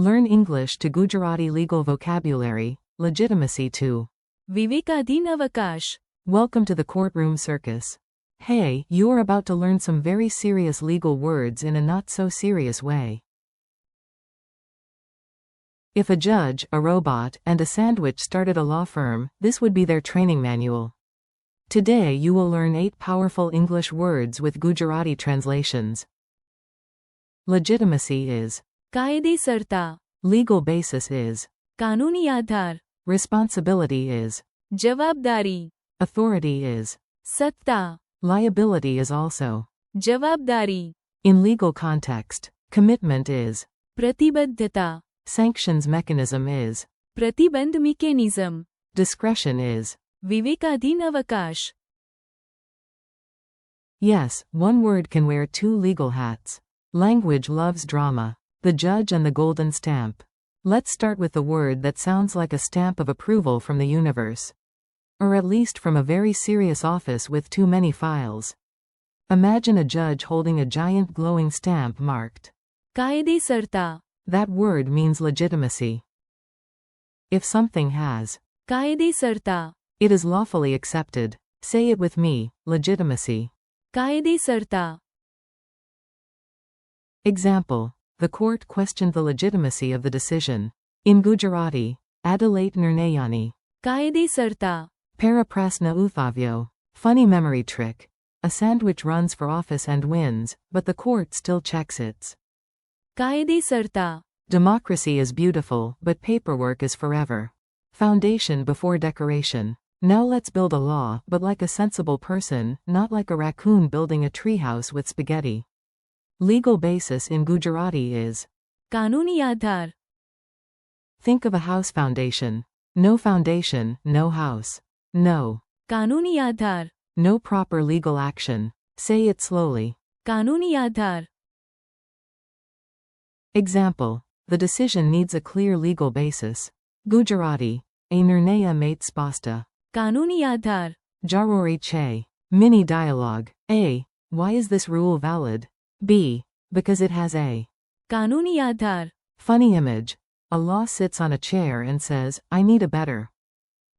Learn English to Gujarati legal vocabulary, legitimacy to. વિવેકાધીન અવકાશ. Welcome to the courtroom circus. Hey, you're about to learn some very serious legal words in a not-so-serious way. If a judge, a robot, and a sandwich started a law firm, this would be their training manual. Today you will learn 8 powerful English words with Gujarati translations. Legitimacy is. કાયદેસરતા. Legal basis is. કાનૂની આધાર. Responsibility is. જવાબદારી. Authority is. સત્તા. Liability is also. જવાબદારી. In legal context, commitment is. પ્રતિબદ્ધતા. Sanctions mechanism is. પ્રતિબંધ mechanism. Discretion is. વિવેકાધીન અવકાશ. Yes, one word can wear 2 legal hats. Language loves drama. The judge and the golden stamp. Let's start with the word that sounds like a stamp of approval from the universe. Or at least from a very serious office with too many files. Imagine a judge holding a giant glowing stamp marked. કાયદેસરતા. That word means legitimacy. If something has. કાયદેસરતા. It is lawfully accepted. Say it with me, legitimacy. કાયદેસરતા. Example. The court questioned the legitimacy of the decision. In Gujarati, Adelaide Nirnayani. કાયદેસરતા. Paraprasna uthavyo. Funny memory trick. A sandwich runs for office and wins, but the court still checks it. કાયદેસરતા. Democracy is beautiful, but paperwork is forever. Foundation before decoration. Now let's build a law, but like a sensible person, not like a raccoon building a treehouse with spaghetti. Legal basis in Gujarati is. કાનૂની આધાર. Think of a house foundation. No foundation, no house. No. કાનૂની આધાર. No proper legal action. Say it slowly. કાનૂની આધાર. Example. The decision needs a clear legal basis. Gujarati. A nirnaya mate spasta. કાનૂની આધાર. Jarori che. Mini dialogue. A. Why is this rule valid? B. Because it has a. કાનૂની આધાર. Funny image. A law sits on a chair and says, I need a better.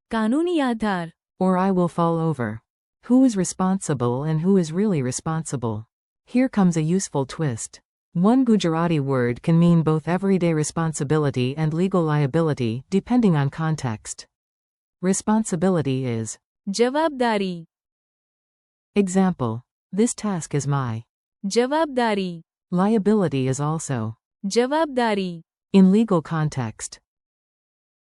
કાનૂની આધાર. Or I will fall over. Who is responsible and who is really responsible? Here comes a useful twist. One Gujarati word can mean both everyday responsibility and legal liability, depending on context. Responsibility is. જવાબદારી. Example. This task is my. જવાબદારી. Liability is also. જવાબદારી. In legal context.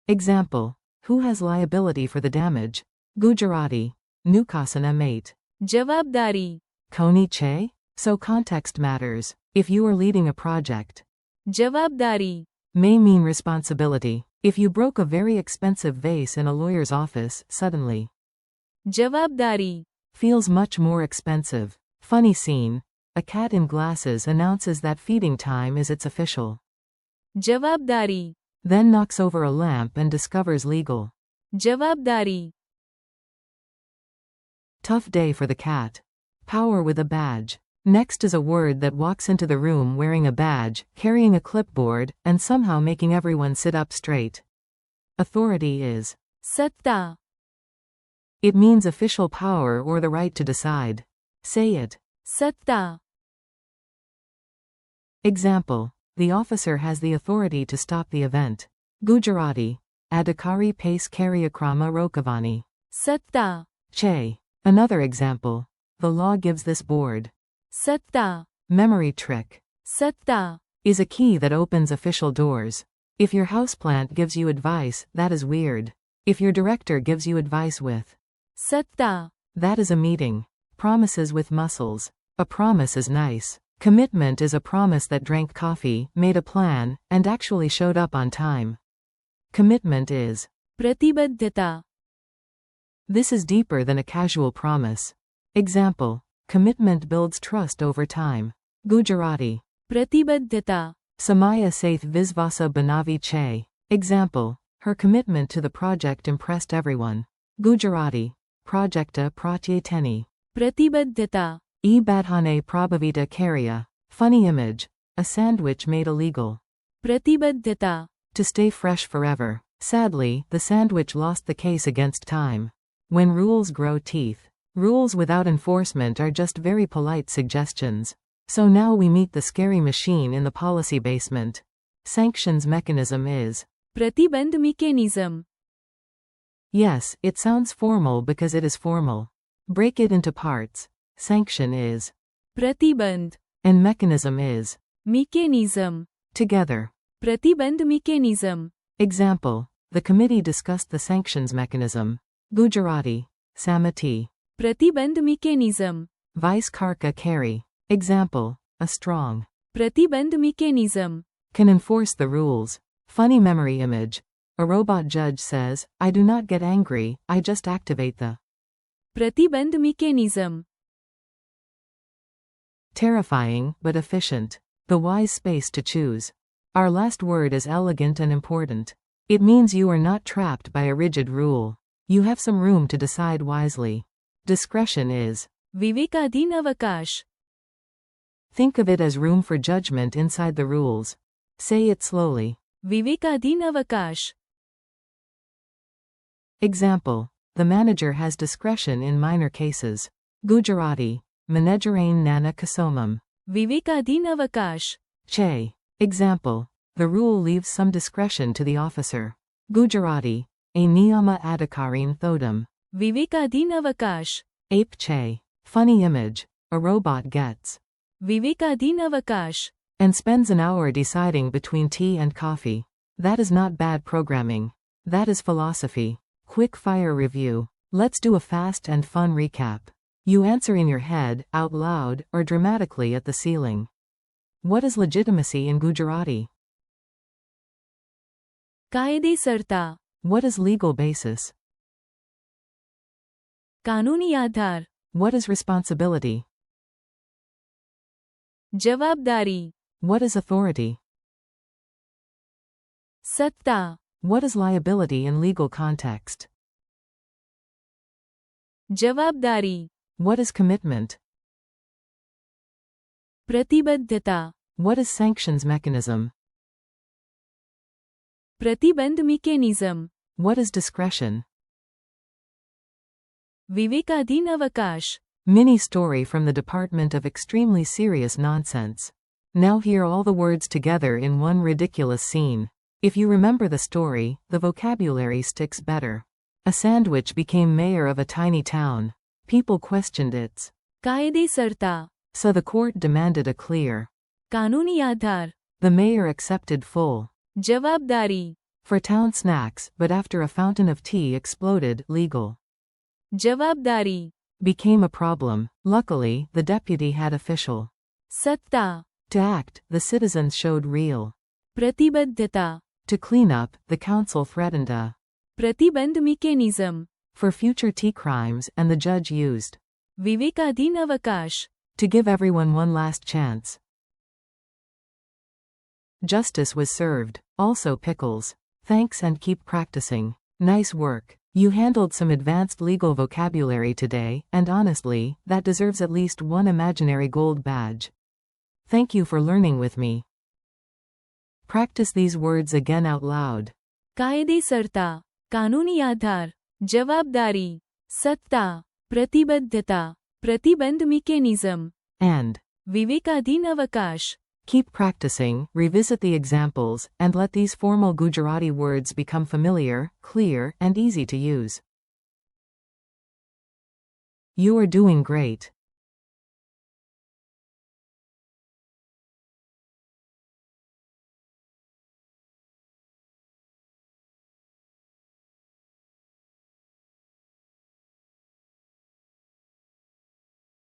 Example. Who has liability for the damage? Gujarati. Nukasana mate. જવાબદારી. Koni che? So context matters. If you are leading a project. જવાબદારી. May mean responsibility. If you broke a very expensive vase in a lawyer's office, suddenly. જવાબદારી. Feels much more expensive. Funny scene. A cat in glasses announces that feeding time is its official. જવાબદારી. Then knocks over a lamp and discovers legal. જવાબદારી. Tough day for the cat. Power with a badge. Next is a word that walks into the room wearing a badge, carrying a clipboard, and somehow making everyone sit up straight. Authority is. સત્તા. It means official power or the right to decide. Say it. સત્તા. Example. The officer has the authority to stop the event. Gujarati. Adhikari pace karyakrama rokavani. સત્તા. Che. Another example. The law gives this board. સત્તા. Memory trick. સત્તા. Is a key that opens official doors. If your houseplant gives you advice, that is weird. If your director gives you advice with. સત્તા. That is a meeting. Promises with muscles. A promise is nice. Commitment is a promise that drank coffee, made a plan, and actually showed up on time. Commitment is. પ્રતિબદ્ધતા. This is deeper than a casual promise. Example. Commitment builds trust over time. Gujarati. પ્રતિબદ્ધતા. Samaya Saith Visvasa Banavi Che. Example. Her commitment to the project impressed everyone. Gujarati. Projekta Pratyeteni. પ્રતિબદ્ધતા. E Badhane Prabhavita Karya. Funny image. A sandwich made illegal. प्रतिबद्धता, To stay fresh forever. Sadly, the sandwich lost the case against time. When rules grow teeth. Rules without enforcement are just very polite suggestions. So now we meet the scary machine in the policy basement. Sanctions mechanism is. प्रतिबंध mechanism, Yes, it sounds formal because it is formal. Break it into parts. Sanction is. प्रतिबंध, And mechanism is. mechanism, Together. प्रतिबंध mechanism, Example. The committee discussed the sanctions mechanism. Gujarati. Samati. प्रतिबंध mechanism, Vice Karka carry. Example. A strong. प्रतिबंध mechanism, Can enforce the rules. Funny memory image. A robot judge says, I do not get angry, I just activate the. प्रतिबंध mechanism, Terrifying, but efficient. The wise space to choose. Our last word is elegant and important. It means you are not trapped by a rigid rule. You have some room to decide wisely. Discretion is. विवेकाधीन अवकाश, Think of it as room for judgment inside the rules. Say it slowly. विवेकाधीन अवकाश, Example. The manager has discretion in minor cases. Gujarati. Manajarain nana kasomam. विवेकाधीन अवकाश, Che. Example. The rule leaves some discretion to the officer. Gujarati. A niyama adhikarin thodam. विवेकाधीन अवकाश, Ape che. Funny image. A robot gets. विवेकाधीन अवकाश, And spends an hour deciding between tea and coffee. That is not bad programming. That is philosophy. Quick fire review. Let's do a fast and fun recap. You answer in your head, out loud, or dramatically at the ceiling. What is legitimacy in Gujarati? कायदेसरता, What is legal basis? कानूनी आधार, What is responsibility? जवाबदारी, What is authority? सत्ता, What is liability in legal context? जवाबदारी, What is commitment? प्रतिबद्धता, What is sanctions mechanism? प्रतिबंध mechanism, What is discretion? विवेकाधीन अवकाश, Mini story from the Department of Extremely Serious Nonsense. Now hear all the words together in one ridiculous scene. If you remember the story, the vocabulary sticks better. A sandwich became mayor of a tiny town. People questioned its. कायदेसरता, So the court demanded a clear. कानूनी आधार, The mayor accepted full. जवाबदारी, For town snacks, but after a fountain of tea exploded, legal. जवाबदारी, Became a problem. Luckily, the deputy had official. सत्ता, To act, the citizens showed real. प्रतिबद्धता, To clean up, the council threatened a. प्रतिबंध mechanism, For future tea crimes, and the judge used. विवेकाधीन अवकाश, To give everyone one last chance. Justice was served. Also pickles. Thanks and keep practicing. Nice work. You handled some advanced legal vocabulary today, and honestly, that deserves at least one imaginary gold badge. Thank you for learning with me. Practice these words again out loud. कायदेसरता, कानूनी आधार, जवाबदारी, सत्ता, प्रतिबद्धता, प्रतिबंध mechanism, And. विवेकाधीन अवकाश. Keep practicing, revisit the examples, and let these formal Gujarati words become familiar, clear, and easy to use. You are doing great.